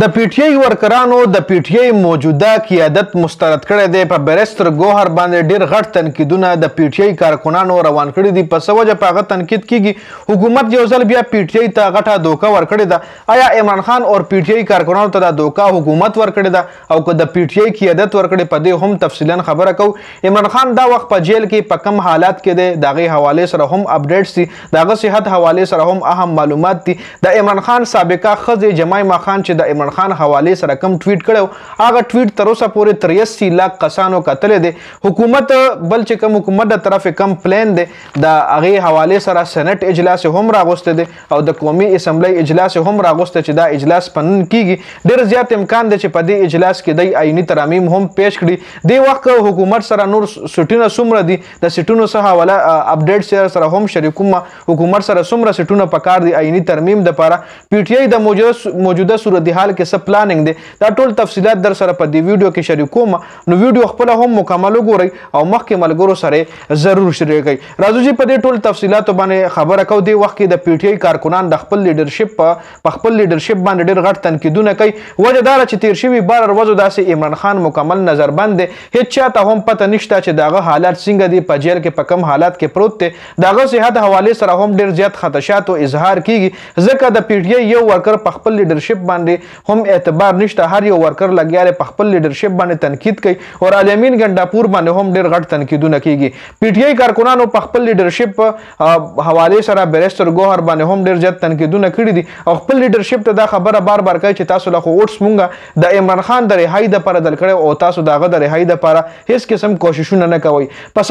د پی ټی آی ورکرانو د پی ټی آی موجوده قیادت مسترد کړی دی. په بیرستر ګوهر باندې ډیر غټ تنقیدونه د پی ټی آی کارکنانو روان کړي دي. په څه وجه په هغه تنقید کیږي؟ حکومت یو ځل بیا پی ټی آی ته غټه دوکه ورکړې ده. آیا عمران خان او پی ټی آی کارکنانو ته دا دوکه حکومت ورکړې ده او که د پی ټی آی قیادت ورکړي؟ په دې هم تفصیلا خبره کوو. عمران خان دا وخت په جیل کې په کم حالات کې دی، د هغې حوالې سره هم اپډیټس دي، د هغه صحت حوالې سره هم اهم معلومات دي. د عمران خان سابقه ښځې جمایمه خان چې د عمران خان حوالې سره کم ټویټ کړو، هغه ټویټ تر اوسه پورې 83 لک کسانو کتلی دی. حکومت بل چې کوم حکومت د طرف کم پلان دی، د هغې حوالې سره سنټ اجلاس هم راغوستی دی او د قومي اسمبلی اجلاس هم راغوستی چې دا اجلاس په نن کیږي. ډېر زیات امکان دی چې په دې اجلاس کې دی آئیني ترامیم هم پیش کړي. دې وخت حکومت سره نور سیټونه څومره دي، د سیټونو څخه حواله اپډیټ سره هم شریکوم. حکومت سره څومره سیټونه پکار دي آئیني ترمیم دپاره، پی ټی آی د موجوده صورتحال کې څه پلاننګ دی، دا ټول تفصیلات در سره په دې ویډیو کې شریکوم. نو ویډیو خپله هم مکمل وګورئ او مخکې ملګرو سره ضرور شریک کړئ. راځو چې په دې ټول تفصیلاتو باندې خبره کوو. دې وخت کې د پی ټی آی کارکنان د خپل لیډرشپ په خپل لیډرشپ باندې ډېر غټ تنقیدونه کوي. وجه دا ده چې تیر شوي 12 ورځو داسې عمران خان مکمل نظربند دی. هیڅ چاته هم پته نشته چې د هغه حالات څنګه دي، په جیل کې په کم حالات کې پروت دی. د هغه صحت حوالې سره هم ډېر زیات خدشاتو اظهار کیږي، ځکه د پی ټی آی یو ورکر په خپل لیډرشپ باندې هم اعتبار نشته. هر یو ورکر لګیا دی په خپل لیډرشپ باندې تنقید کوي او الامین ګنډاپور باندې هم ډېر غټ تنقیدونه کیږي. پی ټی آی کارکنانو په خپل لیډرشپ حوالې سره بیرستر ګوهر باندې هم ډېر زیات تنقیدونه کړي دي او خپل لیډرشپ ته دا خبره بار بار کوي چې تاسو له خو اوټس مونږه د عمران خان د رهایي دپاره دل کړی او تاسو د هغه د رهایي دپاره هیڅ قسم کوششونه نه کوئ. په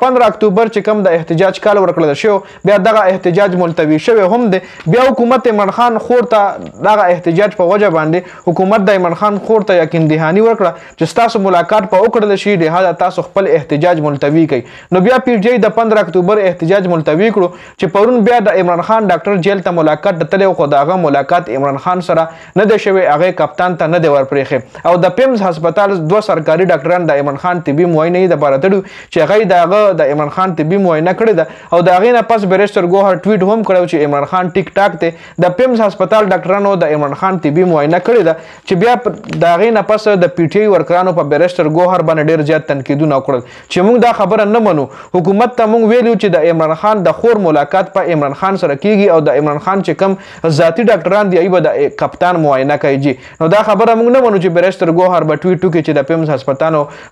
15 اکتوبر چې کوم د احتجاج کال ورکړل شو، بیا دغه احتجاج ملتوي شوی هم دی. بیا حکومت عمران خان خور ته دغه احتجاج په وجه باندې حکومت د عمران خان خور ته یقین دهاني ورکړه چې ستاسو ملاقات په وکړل شي، لهذا تاسو خپل احتجاج ملتوي کوئ. نو بیا پی ټی آی د 15 اکتوبر احتجاج ملتوي کړو چې پرون بیا د عمران خان ډاکټر جیل ته ملاقات تللی، خو د هغه ملاقات عمران خان سره نه دی شوی، هغې کپتان ته نه دی ورپرېښی. او د پیمز هسپتال 2 سرکاري ډاکټران د عمران خان طبي معاینې دپاره تړي چې هغوی د هغه د عمران خان طبي معاینه کړې ده او د هغې نه پس بیرستر ګوهر ټویټ هم کړی چې عمران خان ټیک ټاک دی. د پیمز هسپتال ډاکټرانو د عمران خان طبي معاینه کړې ده چې بیا د هغې نه پس د پی ټی آی ورکرانو په بیرستر ګوهر باندې ډېر زیات تنقیدونه وکړل چې موږ دا خبره نه منو. حکومت ته موږ ویلو چې د عمران خان د خور ملاقات په عمران خان سره کیږي او د عمران خان چې کوم ذاتي ډاکټران دي هغوی به د کپتان معاینه کوي. نو دا خبره موږ نه منو چې بیرستر ګوهر به ټویټ وکړي چې د پیمز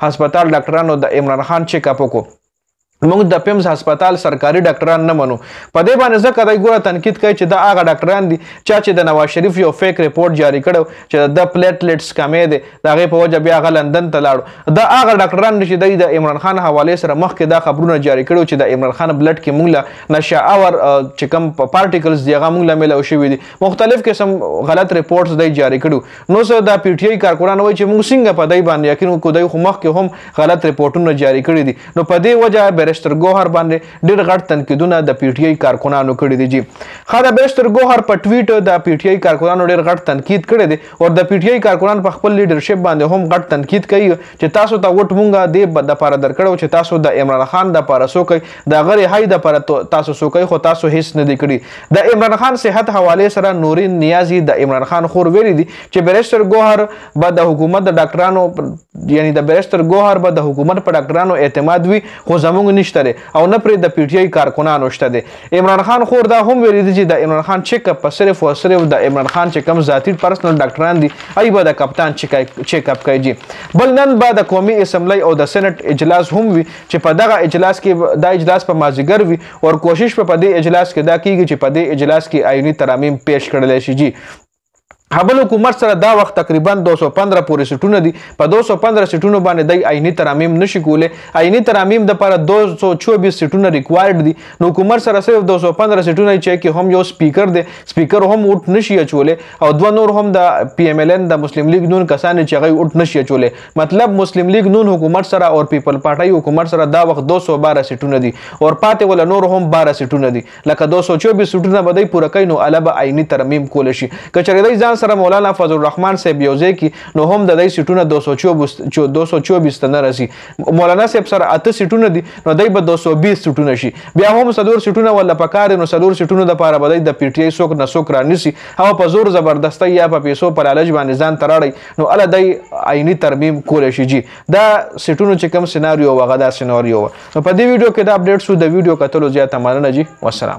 هسپتال ډاکټرانو د عمران خان چیک اپ وکړو. موږ د پیمز هسپتال سرکاري ډاکټران نه منو. په دې باندې ځکه دی ګوره تنقید کوي چې دا هغه ډاکټران دي چې د نواز شریف یو فیک ریپورټ جاری کړی چې د پلیټلیټس کمې دی، د هغې په وجه بیا هغه لندن ته لاړو. دا هغه ډاکټران دي چې دی د عمران خان حوالې سره مخکې دا خبرونه جاری کړي چې د عمران خان بلډ کې موږ له نشه آور چې کوم پارټیکلز دي هغه موږ له میلاو شوي دي. مختلف قسم غلط ریپورټس دی جاری کړي. نو څه د پی ټی آی کارکنان وایي چې موږ څنګه په دی باندې یقین وکړو، دی خو مخکې هم غلط ریپورټونه جاری کړي دي. نو په دې وجه بیرستر ګوهر باندې ډېر غټ تنقیدونه د پی ټی آی کارکنانو کړي دي. د بیرستر ګوهر په ټویټ د پی ټی آی کارکنانو ډېر غټ تنقید کړی دی او د پی ټی آی کارکنان په خپل لیډرشپ باندې هم غټ تنقید کوي چې تاسو ته وټ مونږه دې دپاره درکړی چې تاسو د عمران خان دپاره څه کوئ، د هغه رهایي دپاره تاسو څه کوئ، خو تاسو هیڅ نه دي کړي. د عمران خان صحت حوالې سره نورین نیازي د عمران خان خور ویلي دي چې بیرستر ګوهر به د حکومت د ډاکټرانو یعنی د بیرستر ګوهر به د حکومت په ډاکټرانو اعتماد وي، خو زموږ نشته دی او نه پرې د پی ټی آی کارکنانو شته دی. عمران خان خور دا هم ویلي دي چې د عمران خان چیک اپ په صرف او صرف د عمران خان چې کوم ذاتي پرسنل ډاکټران دي هغوی به د کپتان چیک اپ کوي. بل نن به د قومي اسمبلی او د سینټ اجلاس هم وي چې په دغه اجلاس کې دا اجلاس په مازدیګر وي او کوشش په دې اجلاس کې دا کیږي چې په دې اجلاس کې آئیني ترامیم پیش کړلی شي. بل حکومت سره دا وخت تقریبا 215 پورې سیټونه دي. په 215 سیټونو باندې دی آئیني ترامیم نشي کولی. آئیني ترامیم دپاره 224 سیټونه ریکوایرډ دي. نو حکومت سره صرف 215 سیټونه چې کې هم یو سپیکر دی، سپیکر هم وټ نشي اچولی او 2 نور هم د پی ایم ایل ان د مسلم لیگ نون کسان چې هغوی وټ نشي اچولی. مطلب مسلم لیگ نون حکومت سره او پیپل پارټۍ حکومت سره دا وخت 212 سیټونه دي او پاتې ولا نور هم 12 سیټونه دي. لکه 224 سیټونه به دی پوره کوي نو اله به آئیني ترمیم کولی شي. که چېرې دی ځان سره مولانا فضل الرحمن صاحب یو ځای کې نو هم د دې سیټونه 224 ته نه رسي. مولانا صاحب سره 8 سیټونه دي نو دای به 220 سیټونه شي. بیا هم څلور سیټونه ولا پکار نو څلور سیټونه د پاره بدای د پی ټی آی څوک نه څوک رانیسي هغه په زور زبردستی یا په پیسو پر علاج باندې ځان تراړي نو ال دای عیني ترمیم کول شي. جی دا سیټونو چې کوم سيناریو وغه دا سيناریو نو په دې ویډیو کې دا اپډیټ شو. د ویډیو کتلو زیاته مننه جی. والسلام.